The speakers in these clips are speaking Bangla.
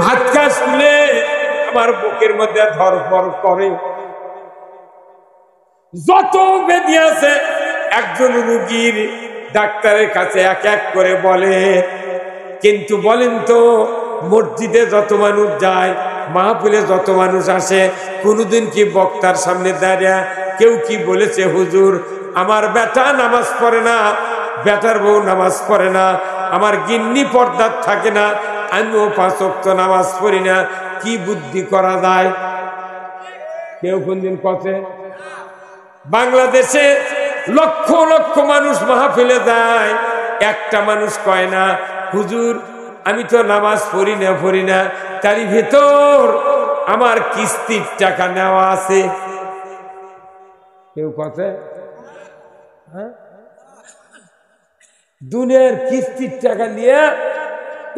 ভাত খাওয়া শুনে আমার বুকের মধ্যে ধরফর করে। যত ব্যাধি আছে একজন রোগীর ডাক্তারের কাছে এক এক করে বলে, কিন্তু বলেন তো মসজিদে যত মানুষ যায়, মাহফিলে যত মানুষ আসে, কোনোদিন কি বক্তার সামনে দাঁড়িয়ে কেউ কি বলেছে হুজুর আমার বেটা নামাজ পড়ে না, বেটার বউ নামাজ পড়ে না, আমার গিন্নি পর্দার থাকে না, আমিও 5 ওয়াক্ত নামাজ পড়ি না, কি বুদ্ধি করা যায়? কেউ কোনদিন কথা? বাংলাদেশে লক্ষ লক্ষ মানুষ মাহফিলে যায়, একটা মানুষ কয় না হুজুর আমি তো নামাজ পড়ি না, তার ভিতর আমার কিস্তির টাকা নেওয়া আছে। কেউ কথা? দুনিয়ার কিস্তির টাকা নিয়ে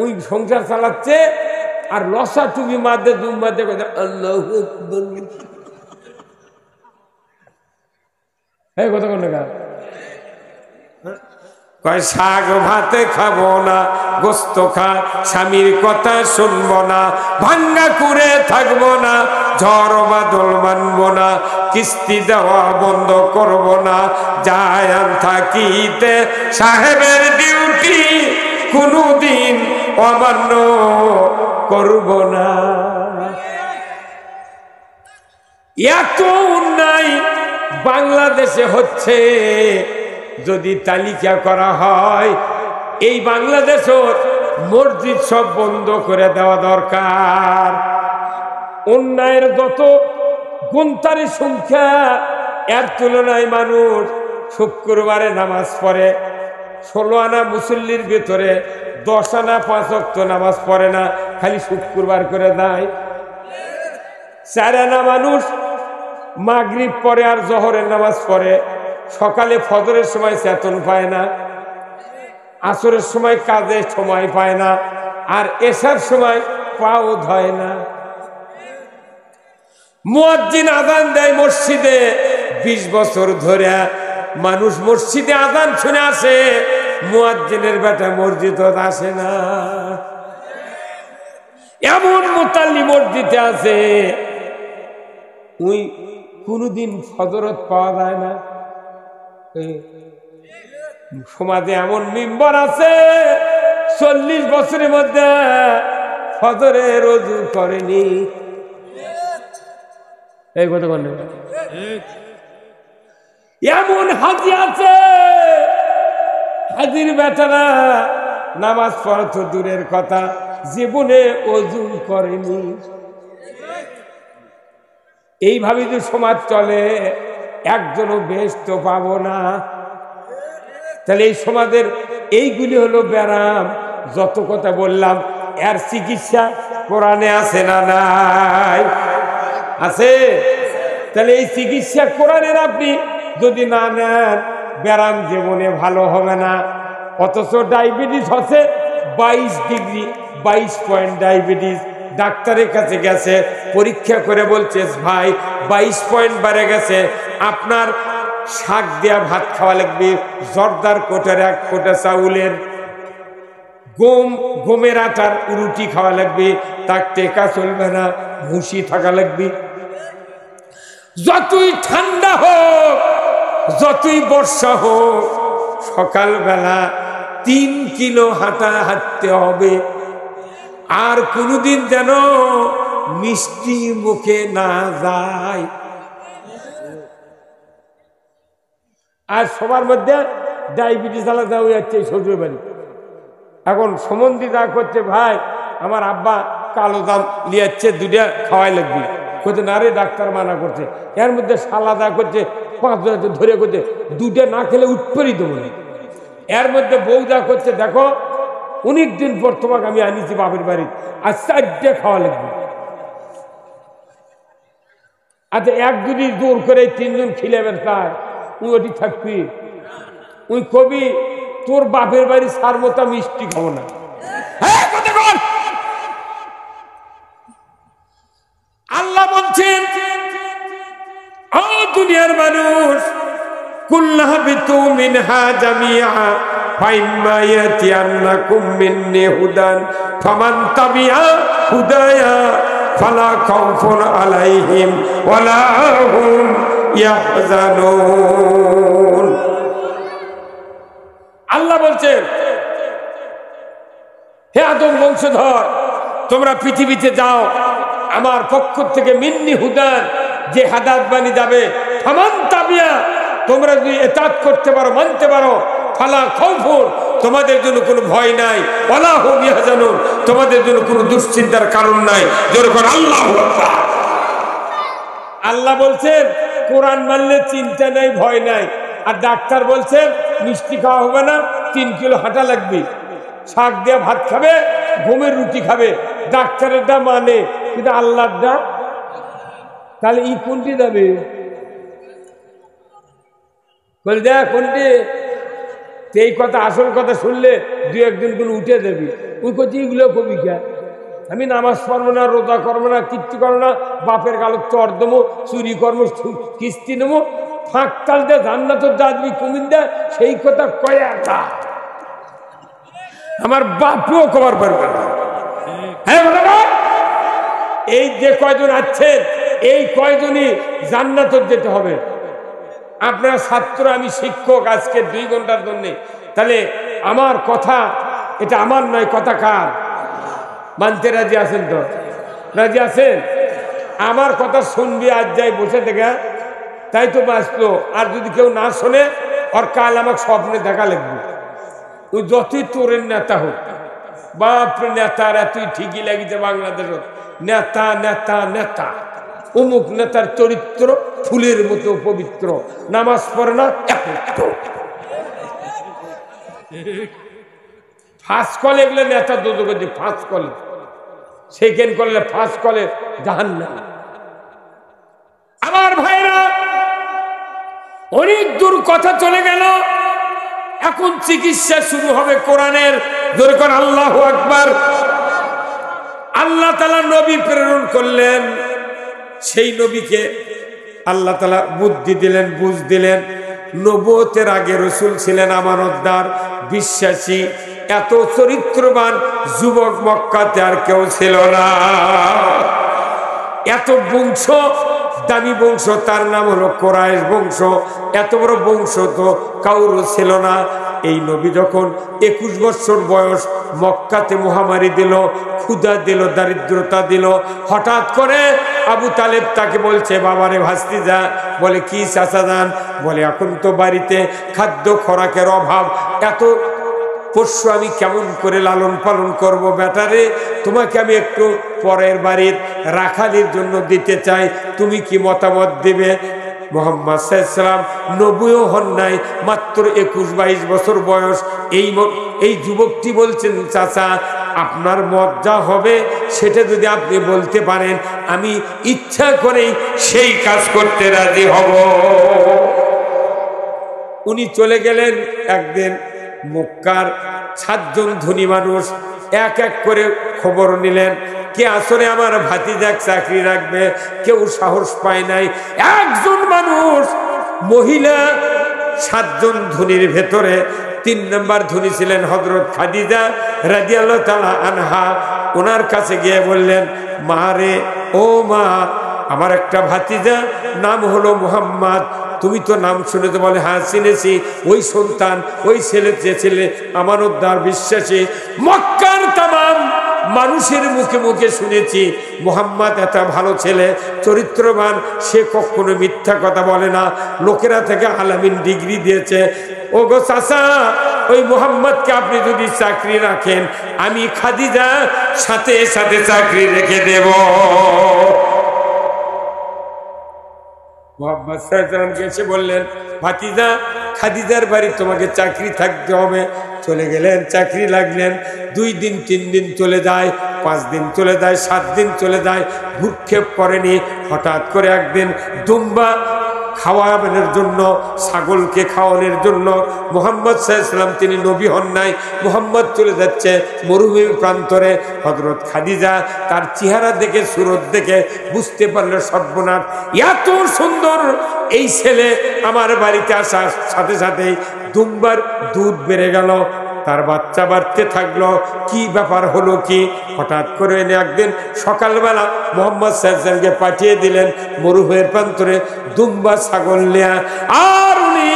ওই সংসার চালাচ্ছে, আর লসা টুপি মাঝে দুম মাঝে আল্লাহু আকবার। এই কথা কোন টাকা কয় শাক ভাতে খাবো না, গোস্ত খা স্বামীর কথা শুনবো না, ভাঙ্গা করে থাকবো না, ঝড় বাদল মানবো না, কিস্তি দেওয়া বন্ধ করবো না, যায় থাকিতে সাহেবের ডিউটি কোনদিন অমান্য করব না। এত অন্যায় বাংলাদেশে হচ্ছে, যদি তালিকা করা হয় এই বাংলাদেশের মসজিদ সব বন্ধ করে দেওয়া দরকার। অন্যায়ের যত গুণতারি সংখ্যা, এর তুলনায় মানুষ শুক্রবারে নামাজ পড়ে, 16 আনা মুসল্লির ভিতরে 10 আনা 5 ওয়াক্ত নামাজ পড়ে না, খালি শুক্রবার করে দেয়। 4 আনা মানুষ মাগরিব পড়ে আর জোহরের নামাজ পড়ে, সকালে ফজরের সময় চেতন পায় না, আসরের সময় কাজে সময় পায় না, আর এশার সময় পাও ধয় না। মুয়াজ্জিন আযান দেয় মসজিদে, 20 বছর ধরে মানুষ মসজিদে আযান শুনে আসে, মুয়াজ্জিনের বেটা মসজিদে আসে না। এমন মুতাল্লি মসজিদে আছে ওই কোনদিন ফজরত পাওয়া যায় না। সমাজে এমন মিম্বর আছে 40 বছরের মধ্যে ফজরে রোজু করেনি। এই কথা বলেন। এমন হাজি আছে, হাজির বেটারা নামাজ পড়া তো দূরের কথা, জীবনে ওযু করেনি। এইভাবে যে সমাজ চলে, একজনও বেশ তো পাবো না। তাহলে এই সমাজের এইগুলি হলো ব্যারাম। যত কথা বললাম এর চিকিৎসা কোরআনে আছে না নাই? আছে। তাহলে এই চিকিৎসা কোরআনের আপনি যদি না নেন, ব্যারাম জীবনে ভালো হবে না। অথচ ডায়াবেটিস হচ্ছে 22 ডিগ্রি, 22 পয়েন্ট ডায়াবেটিস। ডাক্তারের কাছে গেছে, পরীক্ষা করে বলছে ভাই 22 পয়েন্ট বেড়ে গেছে, আপনার শাক দেয়া ভাত খাওয়া লাগবে, জর্দার কোটার 1 কোটা চাউলের, গমের আটার রুটি খাওয়া লাগবে, তার টেকা চলবে না, ভুসি থাকা লাগবে। যতই ঠান্ডা হোক, যতই বর্ষা হোক, সকালবেলা 3 কিলো হাঁটতে হবে। আর কোনদিন যেন মিষ্টি মুখে না যায়। আর সবার মধ্যে ডায়াবেটিস আলাদা হয়ে যাচ্ছে শ্বশুর বাড়ি। এখন সম্বন্ধী যা করছে, ভাই আমার আব্বা কালো দাম লিয়াচ্ছে, 2টা খাওয়াই লাগবে, করছে না রে ডাক্তার মানা করছে। এর মধ্যে শালা যা করছে 5 জন ধরে করছে 2টা না খেলে উঠপেরই দেবো না। এর মধ্যে বউ যা করছে, দেখো অনেকদিন পর তোমাকে আমি আনিছি বাপের বাড়ি, আর 4টে খাওয়া লাগবে। আচ্ছা, এক যদি জোর করে 3 জন খিলাবেন তাই তুই ওটি থাকবি? ওই কবি তোর বাপের বাড়ি সারমতা মিষ্টি খাবো না। আল্লাহ বলছেন, ও দুনিয়ার মানুষ, কুল্লাহবিতু মিনহা জামিআ ফাইম্মা ইয়াতিয়ান্নাকুম মিন্নি হুদান ফামান তাবিআ হুদায়া ফালা খাউফুন আলাইহিম ওয়ালা হুম ইয়াহজানুন। আল্লাহ বলছেন, হে আদম বংশধর, তোমরা পৃথিবীতে যাও, আমার পক্ষ থেকে মিন্নি হুদান, যে হাদাত বাণী যাবে, ফামান তাবিয়া, তোমরা যদি এতাত করতে পারো, মানতে পারো, ফালা খাউফুন, তোমাদের জন্য কোনো ভয় নাই, ওয়ালা হুম ইয়াহজানুন, তোমাদের জন্য কোনো দুশ্চিন্তার কারণ নাই। যেরকম আল্লাহু আকবার। আল্লাহ বলছেন কোরআন মানলে চিন্তা নাই, ভয় নাই। আর ডাক্তার বলছেন মিষ্টি খাওয়া হবে না, 3 কিলো হাঁটা লাগবে, শাক দিয়ে ভাত খাবে, ঘুমের রুটি খাবে। ডাক্তারের দা মানে, কিন্তু আল্লাহর দা, তাহলে ই কোনটি যাবে? বল দেখ কোনটি? এই কথা, আসল কথা শুনলে 2-1 দিন উঠে দেবে। ওই করছি এগুলো কবি কে, আমি নামাজ পড়বো না, রোজা করবো না, কিচ্ছু করবো না, বাপের গালো চর দেবো, চুরি করবো, কিস্তি নেবো, ফাঁক তাল দিয়ে জান্নাতের দাদবি কুমিন দেয়, সেই কথা কয়াটা আমার বাপও কবার পারবে না। হ্যাঁ, এই যে কয়জন আছেন, এই কয়জনই জান্নাতের যেতে হবে। আপনার ছাত্র, আমি শিক্ষক আজকে 2 ঘন্টার জন্য, তাহলে আমার কথা এটা আমার নয়, কথা কার? মানতে রাজি আছেন তো? রাজি আছেন? আমার কথা শুনবি, আজ যাই বসে থেকে, তাই তো বাঁচলো। আর যদি কেউ না শোনে, ওর কাল আমাকে স্বপ্নে দেখা লাগবে। তুই যতই তোরের নেতা হোক, বাপরে নেতার এতই ঠিকই লাগিছে বাংলাদেশ, নেতা নেতা নেতা, অমুক নেতার চরিত্র ফুলের মতো পবিত্র, নামাজ পড়ে না, ফাঁস কলে এগুলো নেতা দোজখে যে ফাঁস কলে, সেকেন্ড করলে ফাঁস কলে জাহান্নাম। আমার ভাইরা, অনেক দূর কথা চলে গেল, এখন চিকিৎসা শুরু হবে কোরআনের। জোরে করে আল্লাহু আকবার। আল্লাহ তাআলা নবী প্রেরণ করলেন, সেই নবীকে আল্লাহ তাআলা বুদ্ধি দিলেন, বুঝ দিলেন। নবুয়তের আগে রাসূল ছিলেন আমানতদার, বিশ্বাসী, এত চরিত্রবান যুবক মক্কাতে আর কেউ ছিল না। এত বংশ, দামি বংশ, তার নাম হলো কুরাইশ বংশ। এত বড় বংশ তো কাউরও ছিল না। এই নবী যখন 21 বছর বয়স, মক্কাতে মহামারী দিল, ক্ষুধা দিল, দারিদ্রতা দিল। হঠাৎ করে আবু তালেব তাকে বলছে, বাবারে ভাস্তিজা। বলে কি চাচা যান? বলে এখন তো বাড়িতে খাদ্য খোরাকের অভাব, এত পশু আমি কেমন করে লালন পালন করব বেটারে, তোমাকে আমি একটু পরের বাড়ির রাখালির জন্য দিতে চাই, তুমি কি মতামত দেবে? মুহাম্মদ সাল্লাল্লাহু আলাইহি ওয়াসাল্লাম নবীও হন নাই, মাত্র 21-22 বছর বয়স। এই যুবকটি বলছেন, চাচা আপনার মত যা হবে সেটা যদি আপনি বলতে পারেন, আমি ইচ্ছা করেই সেই কাজ করতে রাজি হব। উনি চলে গেলেন। একদিন মক্কার 7 জন ধনী মানুষ এক এক করে খবর নিলেন, কে আসলে আমার ভাতিজাক চাকরি রাখবে। কেউ সাহস পায় নাই। একজন মানুষ, মহিলা, 7 জন ধনীর ভেতরে 3 নম্বর ধনী ছিলেন হযরত খাদিজা রাদিয়াল্লাহু তাআলা আনহা। ওনার কাছে গিয়ে বললেন, মা রে, ও মা, আমার একটা ভাতিজা, নাম হলো মুহাম্মদ, তুমি তো নাম শুনেছো? বলে হ্যাঁ চিনেছি। ওই সন্তান, ওই ছেলে আমানতদার, বিশ্বাসী। মক্কার তামাম মানুষের মুখে মুখে শুনেছি মুহাম্মদ এত ভালো ছেলে, চরিত্রবান, সে কখনো মিথ্যা কথা বলে না, লোকেরা থেকে আলামিন ডিগ্রি দিয়েছে। ও গো চাচা, ওই মুহাম্মদকে আপনি যদি চাকরি রাখেন, আমি খাদিজা সাথে সাথে চাকরি রেখে দেব। মুহাম্মদ সাল্লাল্লাহু আলাইহি ওয়াসাল্লাম এসে বললেন, ভাতিজা, খাদিজার বাড়ি তোমাকে চাকরি থাকতে হবে। চলে গেলেন, চাকরি লাগলেন। 2 দিন 3 দিন চলে যায়, 5 দিন চলে যায়, 7 দিন চলে যায়, ভূক্ষেপ করেনি। হঠাৎ করে একদিন দুম্বা খাওয়ানোর জন্য, ছাগলকে খাওয়ানোর জন্য মুহাম্মদ সাল্লাল্লাহু আলাইহি ওয়াসাল্লাম, তিনি নবী হন নাই, মুহাম্মদ চলে যাচ্ছে মরুভূমি প্রান্তরে। হযরত খাদিজা তার চেহারা দেখে, সুরত দেখে বুঝতে পারলো সর্বনাশ, এত সুন্দর এই ছেলে আমার বাড়িতে আসার সাথে সাথেই দুম্বার দুধ বেড়ে গেল। তার বাচ্চা বাড়তে থাকলো। কি ব্যাপার হলো কি? হঠাৎ করে এনে একদিন সকালবেলা মোহাম্মদ সাল্লাল্লাহু পাঠিয়ে দিলেন মরুভূমির প্রান্তরে দুম্বা ছাগল নেয়া। আর উনি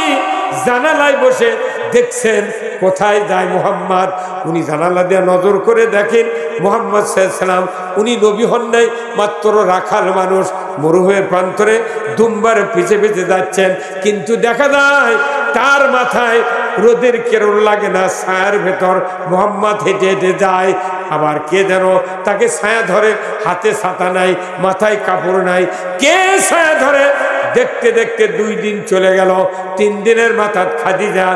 জানালায় বসে দেখছেন কোথায় যায় মোহাম্মদ। উনি জানালা দিয়ে নজর করে দেখেন মোহাম্মদ সাল্লাল্লাহু উনি নবী হন নাই, মাত্র রাখাল মানুষ, মরুভূমির প্রান্তরে দুম্বার পিছে পিছে যাচ্ছেন। কিন্তু দেখা যায় তার মাথায় রোদের কেরণ লাগে না, ছায়ার ভেতর মোহাম্মদ হেঁটে হেঁটে যায়। আবার কে যেন তাকে ছায়া ধরে, হাতে ছাতা নাই, মাথায় কাপড় নাই, কে ছায়া ধরে। দেখতে দেখতে 2 দিন চলে গেল। 3 দিনের মাথা খাদিজা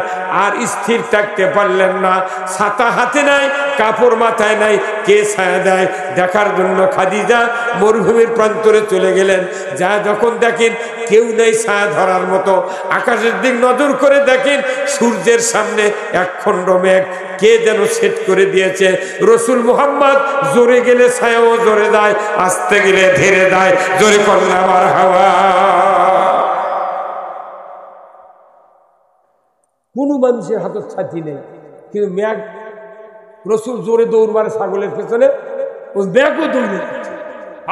আর স্থির থাকতে পারলেন না। ছাতা হাতে নাই, কাপড় মাথায় নাই, কে ছায়া দেয় দেখার জন্য খাদিজা মরুভূমির প্রান্তরে চলে গেলেন। যা যখন দেখেন কেউ নেই ছায়া ধরার মতো, আকাশের দিক নজর করে দেখেন সূর্যের সামনে একখণ্ড মেঘ, কে যেন সেট করে দিয়েছে। রসুল মুহাম্মদ জোরে গেলে ছায়াও জোরে যায়, আস্তে গেলে ধীরে যায়। জোরে করলাম আর হাওয়া। কোন মানুষের হাতে ছাতি নেই, কিন্তু মেঘ, রসুল জোরে দৌড় মারে ছাগলের পেছনে, ওই মেঘও দৌড়ে।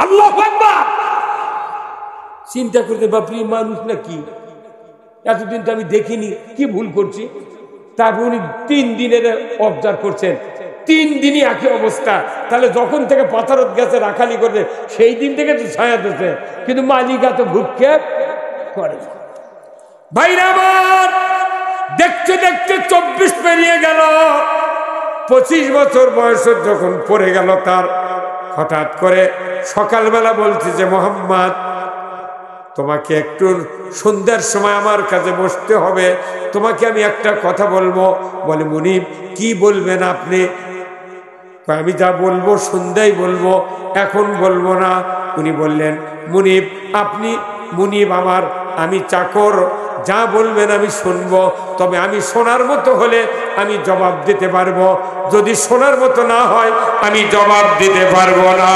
আল্লাহু আকবার। চিন্তা করতে বাপরি, মানুষ না কি? এতদিন তো আমি দেখিনি, কি ভুল করছি? তারপর উনি 3 দিনের অবজার্ভ করছেন, 3 দিনই একই অবস্থা। তাহলে যখন থেকে পাথরত গেছে রাখালি করছে সেই দিন থেকে তো ছায়া দিচ্ছে, কিন্তু মালিকা তো ভূক্ষেপ করে। ভাইরা আমার, দেখতে দেখতে 24 পেরিয়ে গেল। 25 বছর বয়স যখন পড়ে গেল তার, হঠাৎ করে সকালবেলা বলছে যে মোহাম্মদ, তোমাকে একটু সন্ধ্যার সময় আমার কাছে বসতে হবে, তোমাকে আমি একটা কথা বলবো। বলে মুনিব কি বলবেন আপনি? আমি যা বলবো সন্ধ্যায় বলবো, এখন বলবো না। উনি বললেন মুনিব আপনি, মুনিব আমার, আমি চাকর, যা বলবেন আমি শুনবো, তবে আমি শোনার মতো হলে আমি জবাব দিতে পারবো, যদি শোনার মতো না হয় আমি জবাব দিতে পারবো না।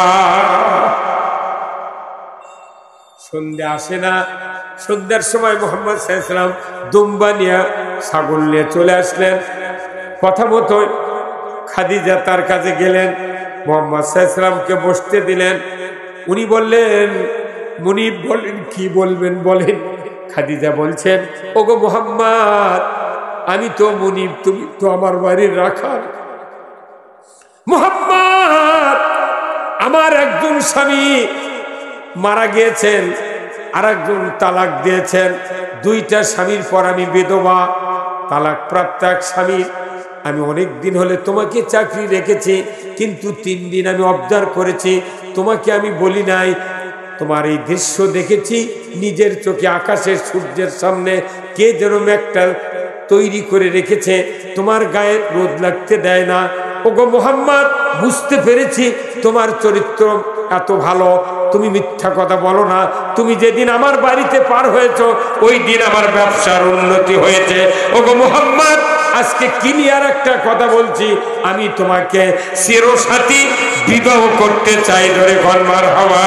সন্ধ্যা আসে না। সন্ধ্যার সময় মোহাম্মদ সাল্লাল্লাহু আলাইহি ওয়াসাল্লাম দুম্বা নিয়ে, ছাগল নিয়ে চলে আসলেন। কথা মতো খাদিজা তার কাছে গেলেন, মোহাম্মদ সাল্লাল্লাহু আলাইহি ওয়াসাল্লামকে বসতে দিলেন। উনি বললেন মুনিব বলেন, কি বলবেন বলেন। খাদিজা বলছেন ওগো মোহাম্মদ, আমি তো মুনিব, তুমি তো আমার বাড়ির রাখাল। মোহাম্মদ, আমার একজন স্বামী মারা গিয়েছেন, আর একজন তালাক দিয়েছেন। 2টা স্বামীর পর আমি বিধবা, তালাক প্রাপ্ত এক স্বামী। আমি অনেক দিন হলে তোমাকে চাকরি রেখেছি, কিন্তু 3 দিন আমি অবজার্ভ করেছি, তোমাকে আমি বলি নাই। তোমার এই দৃশ্য দেখেছি নিজের চোখে, আকাশের সূর্যের সামনে কে যেন মেঘটা তৈরি করে রেখেছে, তোমার গায়ে রোদ লাগতে দেয় না। ওগো মোহাম্মদ, বুঝতে পেরেছি তোমার চরিত্র এত ভালো, তুমি মিথ্যা কথা বলো না। তুমি যেদিন আমার বাড়িতে পার হয়েছ ওই দিন আমার ব্যবসার উন্নতি হয়েছে। ওগো মোহাম্মদ, আজকে ক্লিয়ার একটা কথা বলছি, আমি তোমাকে চিরসাথী বিবাহ করতে চাই। ধরে গলমার হাওয়া,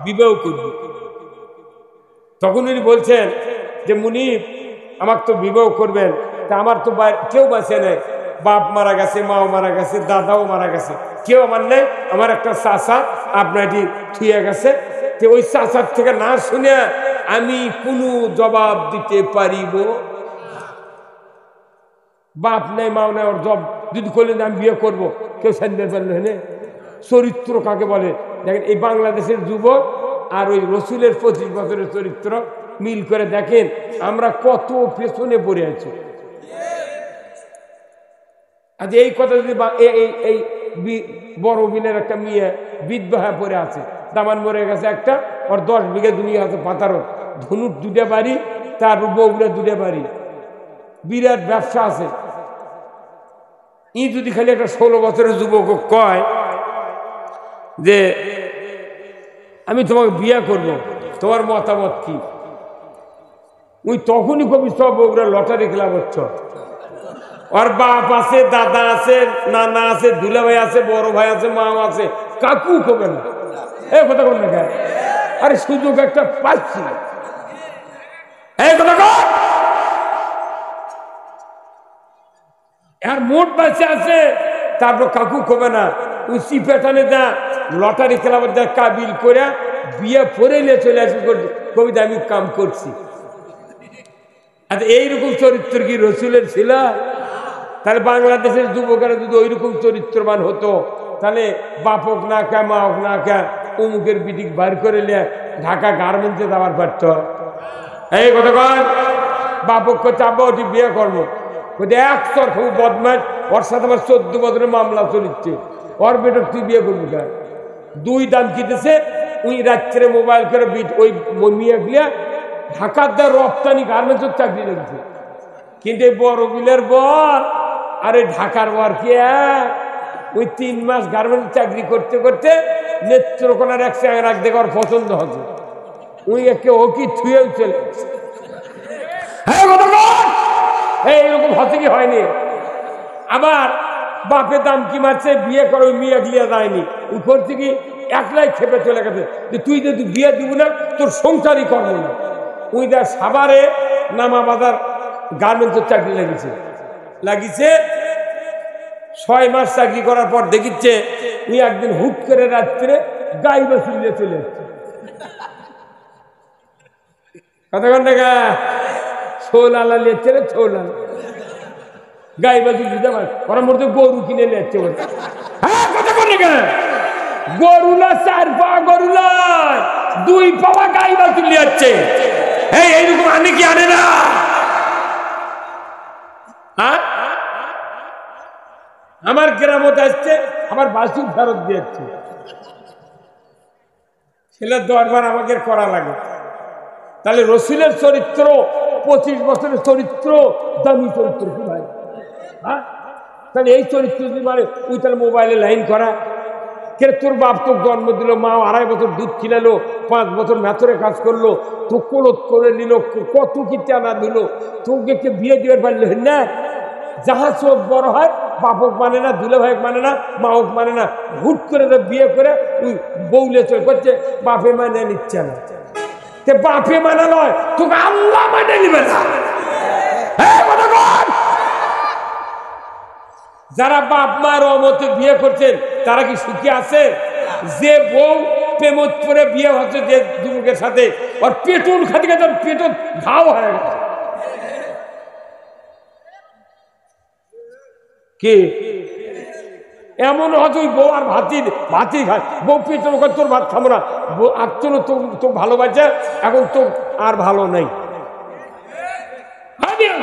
বিবাহ করব। তখন উনি বলছেন যে মুনিব, আমাকে তো বিবাহ করবেন, তা আমার তো কেউ বাঁচে নেই, বাপ মারা গেছে, মাও মারা গেছে, দাদাও মারা গেছে, কেউ আমার নেই। আমার একটা চাচা আপনারটি থুয়ে গেছে, তো ওই চাচার থেকে না শুনে আমি কোনো জবাব দিতে পারিব? বাপ নেই, মাও নেই, ওর জব যদি করলেন আমি বিয়ে করবো, কেউ সাইতে পারলো হেনে। চরিত্র কাকে বলে দেখেন, এই বাংলাদেশের যুবক আর ওই রসুলের 25 বছরের চরিত্র মিল করে দেখেন, আমরা কত পেছনে পড়ে আছি। আজ এই কথা যদি এই বড় বিনের একটা মেয়ে বিধবা পড়ে আছে, দামান মরে গেছে একটা, ওর 10 বিঘা জমি আছে পাতারত, ধনুর 2টা বাড়ি, তার বউগুলো 2টা বাড়ি, বিরাট ব্যবসা আছে। ই যদি খালি একটা 16 বছরের যুবক কয় যে আমি তোমাকে বিয়ে করব, তোমার মতামত কি? ওই তখনই কবি সব বউগুলো লটারি খেলা করছ। ওর বাপ আছে, দাদা আছে, নানা আছে, দুলা ভাই আছে, বড় ভাই আছে, মা আছে, কাকু কবে না। এই কথা কোন না, আরে সুযোগ একটা পাচ্ছি, এই কথা আর মোট বাঁচে আছে, তারপর কাকু কবে না ওই চিপেটানে যা লটারি খেলাবার যা কাবিল করে বিয়ে পরে নিয়ে চলে আসি কবিতা আমি কাম করছি। আচ্ছা এইরকম চরিত্র কি রসুলের ছিল? তাহলে বাংলাদেশের যুবকেরা যদি ওইরকম চরিত্রবান হতো তাহলে বাপ হোক না কে মা হোক না কে অমুকের বিটিক বার করে নিয়ে ঢাকা গার্মেন্টসে যাওয়ার পারত। এই কথা কয় বাপ হোক চাপা ওটি বিয়ে করবো একশোর খুব বদমাস, ওর সাথে আমার 14 বছরের মামলা চলিচ্ছে, ওর বেটার তুই বিয়ে করবি কার? দুই দাম কিতেছে উনি রাত্রে মোবাইল করে ওই মিয়া গিয়া ঢাকার দা রপ্তানি গার্মেন্টসের চাকরি লেগেছে। কিন্তু এই বড় বিলের বর আর এই ঢাকার বর কি ওই 3 মাস গার্মেন্টস চাকরি করতে করতে নেত্রকোনার এক জায়গায় রাখ দেখে ওর পছন্দ হবে, উনি একে ও কি ছুঁয়েও চলে এইরকম হতে কি হয়নি? আবার বাপের দাম কি মারছে বিয়ে করে ওই মেয়ে গিয়ে যায়নি, ওই করছে কি একলাই খেপে চলে গেছে যে তুই যদি বিয়ে দিব না তোর সংসারই করবো না। উনি তার সাভারে নামাবাজার গার্মেন্টসের চাকরি লাগিয়েছে 6 মাস চাকরি করার পর দেখিচ্ছে উনি একদিন হুট করে রাত্রে গাই বাছুর নিয়ে চলে যাচ্ছে। কতক্ষণ টাকা ছোল আলা লিখছে রে, ছোল আলা গাই বাছুর দিতে পারে ওরা মধ্যে গরু কিনে নিচ্ছে। হ্যাঁ কতক্ষণ টাকা গরু না 4 পা গরু না 2 পাওয়া গাই বাছুর নিয়ে যাচ্ছে। এইরকম আনে কি আনে না? আমার গ্রামত আসছে আমার বাছুর ফেরত দিয়েছে, ছেলের দরবার আমাকে করা লাগে। তাহলে রসুলের চরিত্র 25 বছরের চরিত্র দামি চরিত্র কি ভাই? হ্যাঁ তাহলে এই চরিত্র যদি মানে ওই তাহলে মোবাইলে লাইন করা কে? তোর বাপ তোর জন্ম দিল, মা 2.5 বছর দুধ খিলালো, 5 বছর মেথরে কাজ করলো, তো কোলত করে নিল, কত কি টানা দিল, তোকে কে বিয়ে দিবার পারল না? যাহা চোখ বড় হয় বাপক মানে না, দুলে ভাইক মানে না, মা হোক মানে না, হুট করে বিয়ে করে ওই বউলে চলে করছে বাপে মানে নিচ্ছে না। বাপে মানে নয় তোকে আল্লাহ মানে নিবে না। যারা বাপ মায়ের অমতে বিয়ে করছেন তারা কি সুখী আছে? যে বউ প্রেমত করে বিয়ে হচ্ছে যে যুবকের সাথে ওর পেটুন খাতে গেছে, পেটুন ঘাও হয়ে গেছে। কি এমন হয়তো ওই বউ আর ভাতই খায়, বউ পেটুন করে তোর ভাত খাবো না, আর তো ভালোবাসে এখন তো আর ভালো নেই।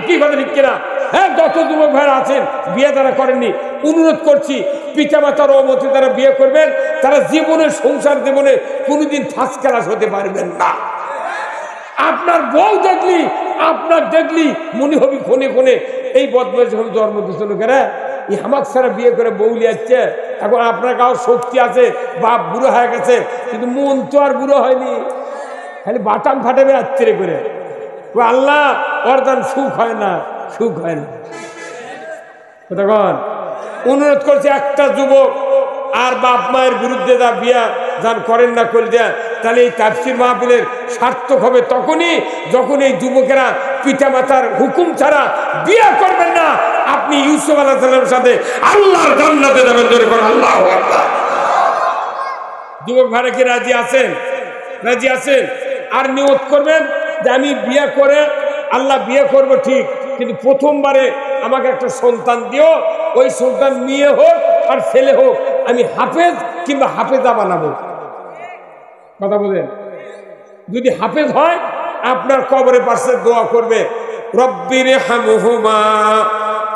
কি কথা ঠিক কিনা? হ্যাঁ যত যুবক ভাইরা আছেন বিয়ে তারা করেননি, অনুরোধ করছি পিতা মাতার অমতে তারা বিয়ে করবেন, তারা জীবনে সংসার জীবনে কোনোদিন ফার্স্ট ক্লাস হতে পারবেন না। আপনার বউ দেখলি আপনার দেখলি মনে হবি কোনে কোনে এই বদমাশ যখন জন্ম দিচ্ছিল কেরা হামাক সারা বিয়ে করে বউ লিয়াচ্ছে। এখন আপনার কাউ শক্তি আছে, বাপ বুড়ো হয়ে গেছে কিন্তু মন তো আর বুড়ো হয়নি, খালি বাটাম ফাটাবে আত্মীয় করে। আল্লাহ অর্দান সুখ হয় না, সুখ হয় না। তখন অনুরোধ করছে একটা যুবক আর বাপ মায়ের বিরুদ্ধে যা বিয়া যান করেন না করে দেয়া, তাহলে এই তাফসীর মাহফিলের সার্থক হবে তখনই যখন এই যুবকেরা পিতা মাতার হুকুম ছাড়া বিয়ে করবেন না। আপনি ইউসুফ আলাইহিস সালামের সাথে আল্লাহর জান্নাতে যাবেন। জোরে করে আল্লাহু আকবার। যুবক ভাইরা কি রাজি আছেন? রাজি আছেন? আর নিয়ত করবেন যে আমি বিয়ে করে আল্লাহ বিয়ে করব ঠিক, কিন্তু প্রথমবারে আমাকে একটা সন্তান দিও, ওই সন্তান মেয়ে হোক আর ছেলে হোক আমি হাফেজ কিংবা হাফেজা বানাবো। কথা বলেন, যদি হাফেজ হয় আপনার কবরের পাশে দোয়া করবে রব্বির হামহুমা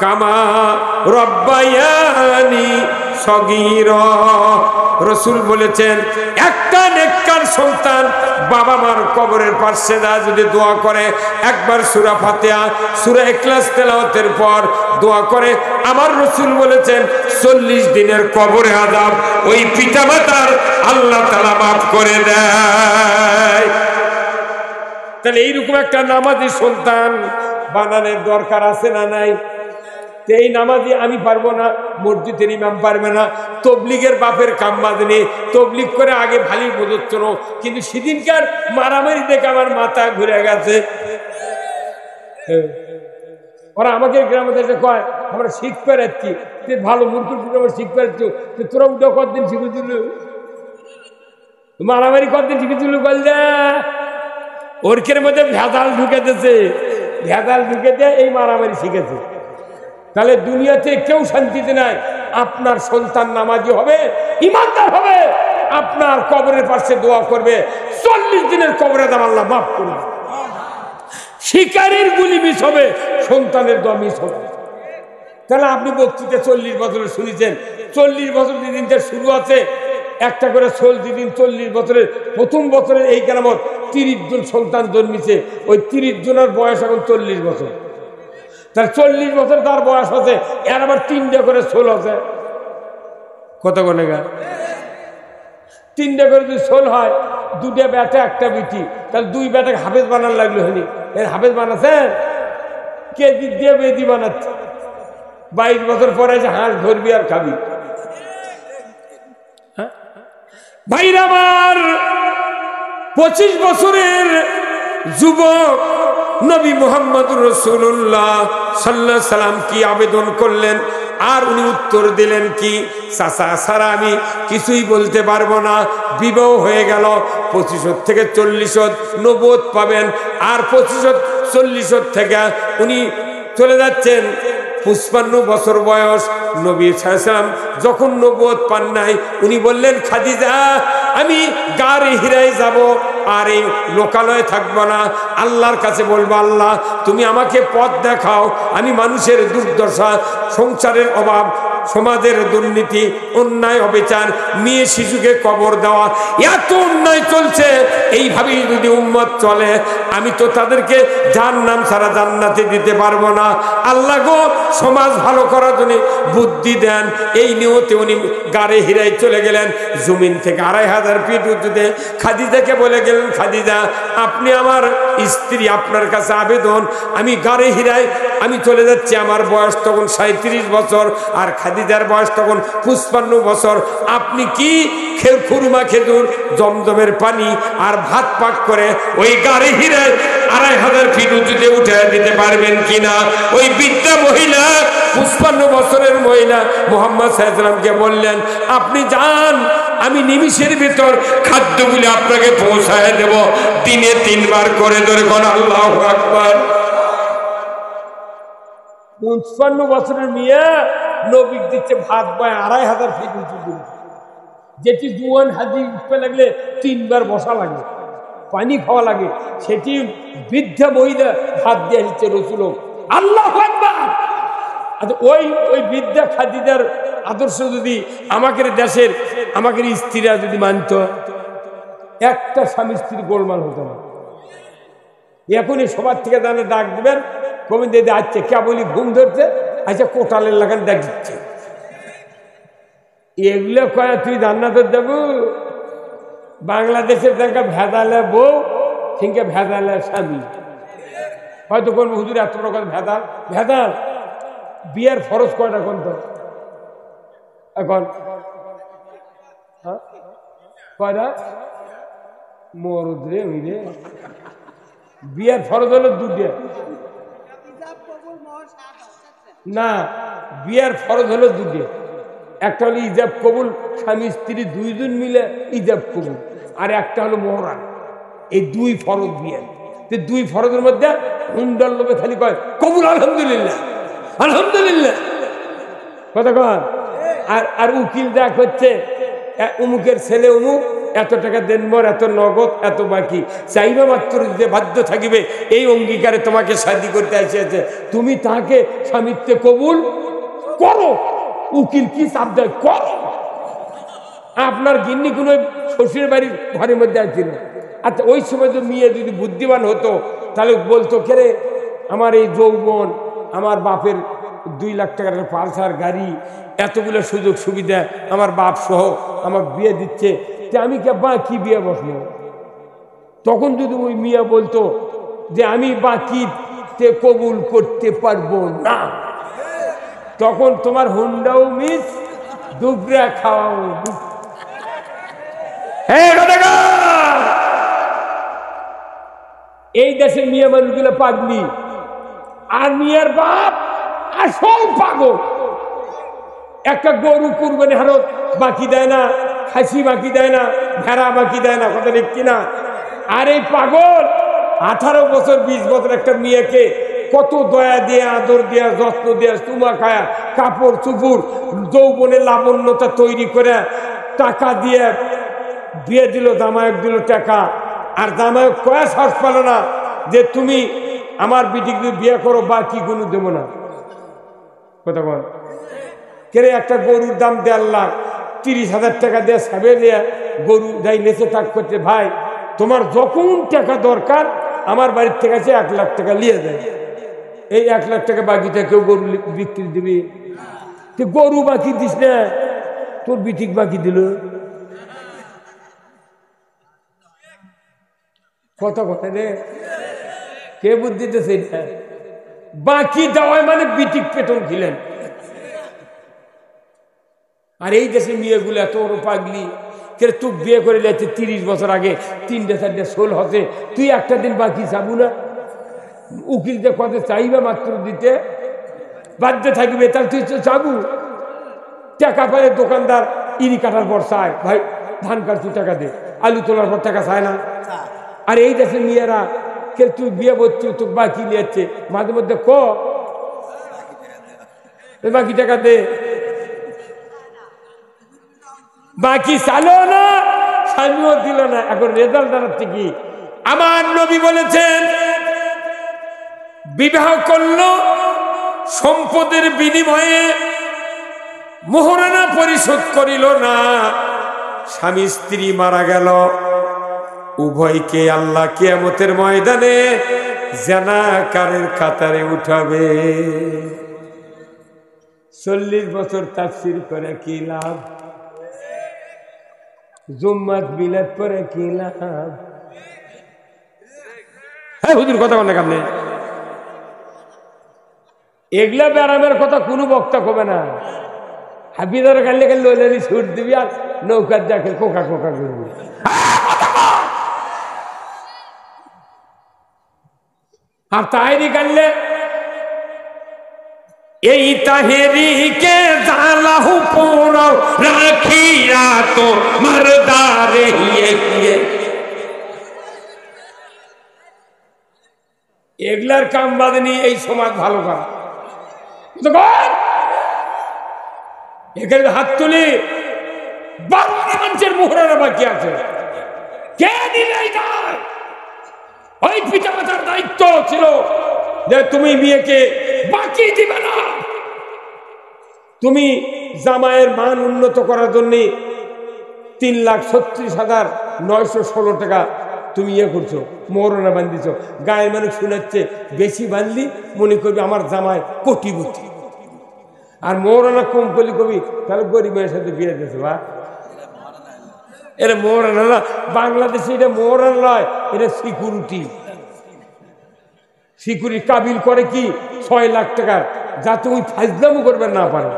কামা রব্বায়ানি সগীরা। রসুল বলেছেন একটা নেককার সন্তান বাবা মার কবরের পাশে না যদি দোয়া করে, একবার সূরা ফাতিহা সূরা ইখলাস তেলাওয়াতের পর দোয়া করে, আমার রসুল বলেছেন 40 দিনের কবরে আযাব ওই পিতামাতার আল্লাহ তাআলা মাফ করে দেয়। তাহলে এইরকম একটা নামাজি সন্তান বানানোর দরকার আছে না নাই? এই নামাজি আমি পারবো না, মসজিদের ইমাম পারবে না, তবলিগের বাপের কাম বাঁধেনি, তবলিগ করে আগে ভালোই বোঝাচ্ছ, কিন্তু সেদিনকার মারামারি দেখে আমার মাথা ঘুরে গেছে। ওরা আমাকে গ্রামে দেশে কয় আমরা শিখ পেরাচ্ছি, ভালো মূর্খের আমরা শিখ পেরাচ্ছ, তোরা উঠে কতদিন শিখেছিল, মারামারি কতদিন শিখেছিল বল দে। ওরকের মধ্যে ভেজাল ঢুকে দিয়েছে, ভেজাল ঢুকে দিয়ে এই মারামারি শিখেছে। তাহলে দুনিয়াতে কেউ শান্তিতে নাই। আপনার সন্তান নামাজি হবে, ইমানদার হবে, আপনার কবরের পাশে দোয়া করবে, 40 দিনের কবরে দাম আল্লাহ মাফ করবে। শিকারীর গুলি মিস হবে, সন্তানের দোয়া মিস হবে। তাহলে আপনি বক্তৃতা 40 বছরে শুনেছেন, 40 বছর যেদিন শুরু আছে একটা করে দিন 40 বছরের প্রথম বছরের এই কেরামত 30 জন সন্তান জন্মিছে, ওই 30 জনের বয়স এখন 40 বছর। তার 40 বছর তার বয়স আছে, এর আবার 3টে করে সোল আছে। কত কোনে গা 3টে করে যদি সোল হয়, 2টে বেটা একটা বিটি, তাহলে 2 বেটাকে হাফেজ বানানো লাগলো হয়নি। এর হাফেজ বানাচ্ছে কে দিক দিয়ে বেদি বানাচ্ছে। 22 বছর পরে যে হাঁস ধরবি আর খাবি। ভাইরা আমার, 25 বছরের যুবক নবী মুহাম্মদুর রাসূলুল্লাহ সাল্লাল্লাহু আলাইহি সাল্লাম কি আবেদন করলেন, আর উনি উত্তর দিলেন কি, চাচা ছাড়া আমি কিছুই বলতে পারবো না। বিবাহ হয়ে গেল, 25 থেকে 40 নবুয়ত পাবেন, আর 25 40 থেকে উনি চলে যাচ্ছেন 55 বছর বয়স। নবী সাল্লাল্লাহু আলাইহি ওয়াসাল্লাম যখন নবুয়ত পান নাই, উনি বললেন খাদিজা আমি গারে হিরায় যাব, আর এই লোকালয়ে থাকবো না, আল্লাহর কাছে বলবো আল্লাহ তুমি আমাকে পথ দেখাও। আমি মানুষের দুর্দশা, সংসারের অভাব, সমাজের দুর্নীতি, অন্যায় অবিচার, মেয়ে শিশুকে কবর দেওয়া, এত অন্যায় চলছে। এইভাবেই যদি উম্মত চলে, আমি তো তাদেরকে জাহান্নাম ছাড়া জান্নাতে দিতে পারবো না। আল্লাহ গো সমাজ ভালো করার জন্য বুদ্ধি দেন। এই নিয়তে উনি গারে হিরায় চলে গেলেন। জমিন থেকে 2500 ফিট উঁচুতে খাদিজাকে বলে গেলেন, খাদিজা আপনি আমার স্ত্রী, আপনার কাছে আবেদন, আমি গারে হিরায় আমি চলে যাচ্ছি। আমার বয়স তখন 37 বছর, আর খাদিজার বয়স তখন 55 বছর। আপনি কি খুরমা খেজুর, জমজমের পানি আর ভাত পাক করে ওই গাড়ি হিরায় 2500 ফিট উঁচুতে উঠে দিতে পারবেন কিনা? ওই বৃদ্ধা মহিলা, 55 বছরের মহিলা মুহাম্মদ সাল্লাল্লাহু আলাইহি ওয়াসাল্লামকে বললেন আপনি যান, আমি নিমিষের ভিতর খাদ্যগুলি আপনাকে পৌঁছায় দেব। দিনে 3 বার করে ধরে কোন আল্লাহু আকবার। 55 বছরের মেয়ে নবী দিচ্ছে ভাত বয় 2500 ফিট উঁচু, যেটি জুয়ান হাজি উঠতে লাগলে 3 বার বসা লাগে, পানি খাওয়া লাগে, সেটি বৃদ্ধা মহিলা ভাত দিয়ে দিচ্ছে রসুল। আল্লাহু আকবার। আচ্ছা ওই বৃদ্ধা খাদিজার আদর্শ যদি আমাদের দেশের আমাদের স্ত্রীরা যদি মানত, একটা স্বামী স্ত্রী গোলমাল হতো না। এখনই সবার থেকে জানে ডাক দিবেন, কবি দিদি আচ্ছা কে বলি ঘুম ধরছে, আচ্ছা কোটালের লাগান ডাক দিচ্ছে। এগুলো কয়ে তুই জান্নাতে যাব। বাংলাদেশের দেখা ভেদালে বউ, সিংকে ভেদালে স্বামী। হয়তো কোন হুজুর এত প্রকার ভেদাল ভেদাল। বিয়ের ফরজ কয়টা কোন তো এখন কয়টা মরুদ্রে হইলে বিয়ের ফরজ হলো 2টে না, বিয়ের ফরজ হলো 2টে। একটা হলো ইজাব কবুল, স্বামী স্ত্রী 2 জন মিলে ইজাব কবুল, আর একটা হলো মোহরান। এই 2 ফরজ বিয়ের। 2 ফরজের মধ্যে হুন্ডার লোভে খালি কয় কবুল আলহামদুলিল্লাহ আলহামদুলিল্লাহ কথা কন। আর উকিল দেখ হচ্ছে উমুকের ছেলে উমুক, এত টাকা দেন মোর, এত নগদ, এত বাকি, চাইবে মাত্র দিতে বাধ্য থাকিবে। এই অঙ্গীকারে তোমাকে শাদী করতে আসিয়াছে, তুমি তাকে স্বামীত্বে কবুল করো। উকিল কি চাপ দেয়, করো। আপনার গিন্নি কোনো শ্বশুরের বাড়ির ঘরের মধ্যে আসছিল। আচ্ছা ওই সময় তো মেয়ে যদি বুদ্ধিমান হতো, তাহলে বলতো কেরে আমার এই যৌবন, আমার বাপের 2 লাখ টাকার পালসার গাড়ি, এতগুলো সুযোগ সুবিধা আমার বাপ সহ আমার বিয়ে দিচ্ছে, আমি কি বিয়ে বসলো? তখন যদি ওই মিয়া বলতো যে আমি বাকিতে কবুল করতে পারবো না, তখন তোমার হুন্ডাও মিস, দুবরা খাওয়াও। এই দেশের মিয়া মানুষগুলো পাগলি। আর মেয়ের বাপ আসল পাগল। একটা গরু কুরবানি হারত বাকি দেয় না, খাসি বাকি দেয় না, ভেড়া বাকি দেয় না, কথা ঠিক কিনা? আর এই পাগল 18 বছর 20 বছর একটা মেয়েকে কত দয়া দিয়ে, আদর দিয়ে, যত্ন দিয়ে, চুমা খায়া, কাপড় চুপুর, যৌবনের লাবণ্যতা তৈরি করে টাকা দিয়ে বিয়ে দিল, জামায়ক দিল টাকা। আর জামায়ক কয়া সাহস পেল না যে তুমি আমার বিটিকে বিয়ে করো, বাকি কোনো দেবো না। কথা বল কেরে? একটা গরুর দাম 1.5 লাখ, 30,000 টাকা দিয়ে সাবে দিয়ে গরু যাই নেচে তাক করতে, ভাই তোমার যখন টাকা দরকার আমার বাড়ির থেকে আছে 1 লাখ টাকা নিয়ে দেয়। এই 1 লাখ টাকা বাকিটা কেউ গরু বিক্রি দিবি? তুই গরু বাকি দিস না, তোর বিটিক বাকি দিল। কথা কথা রে, কে বুদ্ধি দিতেছে? বাকি দেওয়ায় মানে বিটিক পেটন খিলেন। আর এই দেশে মেয়েগুলো এত বড় পাগলি, কে তুই বিয়ে করে যাচ্ছে 30 বছর আগে 3টে 4টে সোল হতে, তুই একটা দিন বাকি যাবো না? উকিল যে কত চাইবে মাত্র দিতে বাধ্য থাকবে, তাহলে তুই যাবো? টাকা পেলে দোকানদার ইরি কাটার পর চায়, ভাই ধান কাটছি টাকা দে, আলু তোলার পর টাকা চায় না? আর এই দেশে মেয়েরা কে তুই বিয়ে করছি, তোর বাকি নিয়েছে, মাঝে মধ্যে বাকি টাকা দে, বাকি চালো না, স্বামীও দিল না। এখন রেজাল্ট দাঁড়াচ্ছে কি? আমার নবী বলেছেন, বিবাহ করলো সম্পদের বিনিময়ে মোহরানা পরিশোধ করিল না, স্বামী স্ত্রী মারা গেল, উভয়কে আল্লাহ কিয়ামতের ময়দানে জানাকারের কাতারে উঠাবে। 40 বছর তাফসীর করে কি লাভ? জুম্মাত বিলাত করে কি লাভ? হ্যাঁ হুজুর কথা বলেন আপনি, এগুলা ব্যারামের কথা কোনো বক্তা কবে না। হাফিজার গালে গেলে লইলেনি ছুট দিবি আর নৌকার যাকে কোকা কোকা করবি। আর তাহেরি গাললে এই তাহেরিকে জালাহু পুরো রাখিয়া তো মরদারে এগুলার কাম বাদনি এই সমাজ ভালো করা। এখানে হাত তুলি, 12 মানুষের মোহরানা বাকি আছে, কে দিলে? ওই পিতা মাতার দায়িত্ব ছিল যে তুমি মেয়েকে বাকি দিবে না। তুমি জামাইয়ের মান উন্নত করার জন্য 3,36,916 টাকা তুমি ইয়ে করছো, মোহরানা বান্ধিছ। গায়ের মানুষ শুনাচ্ছে বেশি বাঁধলি মনে করবি আমার জামাই কোটিপতি, আর মোহরানা কম করলি কবি তাহলে গরিবের সাথে বিয়ে দিয়েছে। বা এটা মোহরানা না, বাংলাদেশে এটা মোহরানা নয়, এটা সিকিউরিটি। সিকিউরিটি কাবিল করে কি 6 লাখ টাকার, যা তুমি ফাজলামো করবে না পারো।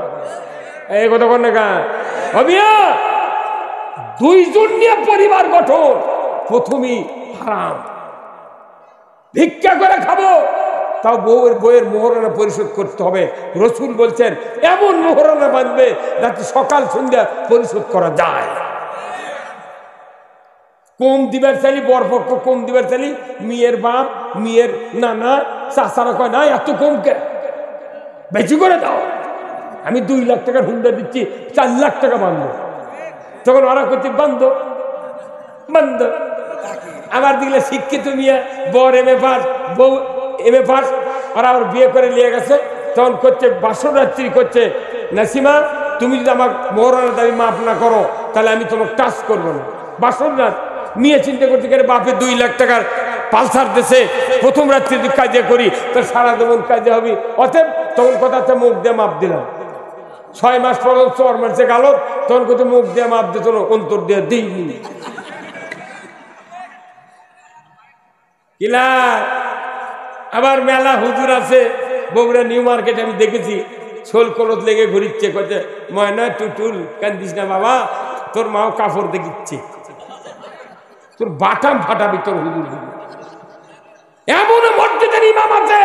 এই কথা কর না গা অবিয়া, 2 জন নিয়ে পরিবার গঠন প্রথমেই হারাম। ভিক্ষা করে খাবো, তাও বইয়ের মোহরানা পরিশোধ করতে হবে। রসুল বলছেন এমন মোহরানা বাঁধবে যাতে সকাল সন্ধ্যা পরিশোধ করা যায়। কম দিবার চাইলি, বরপক্ষ কম দিবার চাইলি, মেয়ের বাপ মেয়ের নানা চাচারা কয় না এত কম কে, বেশি করে দাও। আমি 2 লাখ টাকার হুন্ডা দিচ্ছি, 4 লাখ টাকা বান্ধব। তখন ওরা করতে বান্ধ বান্ধ। আবার দিলে শিক্ষিত মেয়ে, বর MA পাস, বউ MA পাস, ওরা আবার বিয়ে করে নিয়ে গেছে। তখন করছে বাসরাত্রি করছে, নাসিমা তুমি যদি আমার মোহরানার দাবি মাফ না করো তাহলে আমি তোমাকে টাচ করবো না। বাসরাত মেয়ে চিন্তা করতে গেলে বাপে 2 লাখ টাকার পালসার দেশে প্রথম রাত্রি যদি কাজে করি তার সারা জীবন কাজে হবে। অতএব তখন কথা হচ্ছে মুখ দিয়ে মাপ দিলাম। 6 মাস পর 4 মাসে গেল, তখন কোথাও মুখ দিয়ে মাপ দিত না, অন্তর দিয়ে দিইনি। কিলা আবার মেলা হুজুর আছে বগুড়া নিউ মার্কেটে, আমি দেখেছি ছোল কলত লেগে ঘুরিচ্ছে, করছে ময়না টুটুল কান্দিস না বাবা, তোর মাও কাপড় দেখিচ্ছে, তোর বাটাম ফাটাবি তোর হুজুর। এমন মসজিদের ইমাম আছে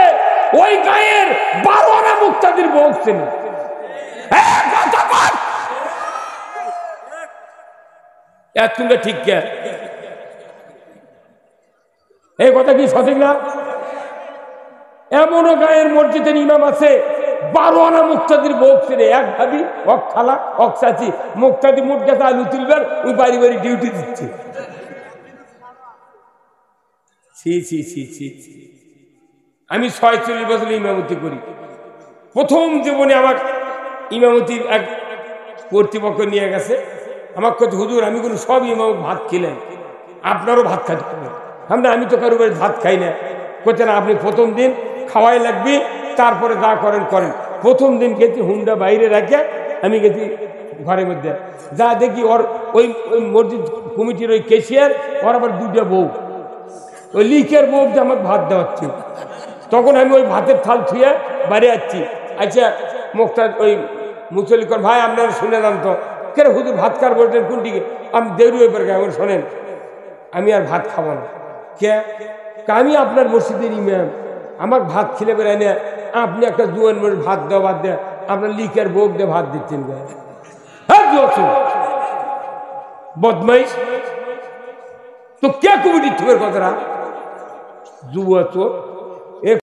ওই গায়ের 12 আনা মুক্তাদির ভোগ ছিল। ঠিক কে এই কথা কি সঠিক না? এমনও গায়ের মসজিদের ইমাম আছে 12 আনা মুক্তাদির ভোগ ছিল। এক ভাবি অক খালা অক চাচি মুক্তাদি মুখ গেছে আলু তুলবার ওই বাড়ি বাড়ি ডিউটি দিচ্ছে। আমি 46 বছর ইমামতি করি। প্রথম জীবনে আমার ইমামতির এক কর্তৃপক্ষ নিয়ে গেছে। আমার কথা হুজুর আমি কোনো সব ইমাম ভাত খেলেন, আপনারও ভাত খাইতে হবে। আমি তো কারো বাড়ি ভাত খাই না। কোথায় না আপনি প্রথম দিন খাওয়াই লাগবে, তারপরে যা করেন করেন। প্রথম দিন গেছি হুন্ডা বাইরে রাখে আমি গেছি ঘরের মধ্যে, যা দেখি ওর ওই মসজিদ কমিটির ওই ক্যাশিয়ার, ওর আবার 2টা বউ, ওই লিখের বউ যে আমার ভাত দেওয়াচ্ছি। তখন আমি ওই ভাতের থাল ছুঁয়ে বাইরে যাচ্ছি। আচ্ছা মুখটা ওই মুসলিকর ভাই আপনারা শুনেলাম তো, কেন হুজুর ভাত কার বলছেন কোনটিকে? আমি দেরি হয়ে পড়ে আমি শোনেন আমি আর ভাত খাবো না। কে? আমি আপনার মসজিদের ইমাম, আমার ভাত খেলে বেড়াই না, আপনি একটা জুয়ান মানুষ ভাত দেওয়া বাদ দেয় আপনার লিখের বউ দিয়ে ভাত দিচ্ছেন। বদমাইশ তো কে কমিটির থুকের কথাটা? যুব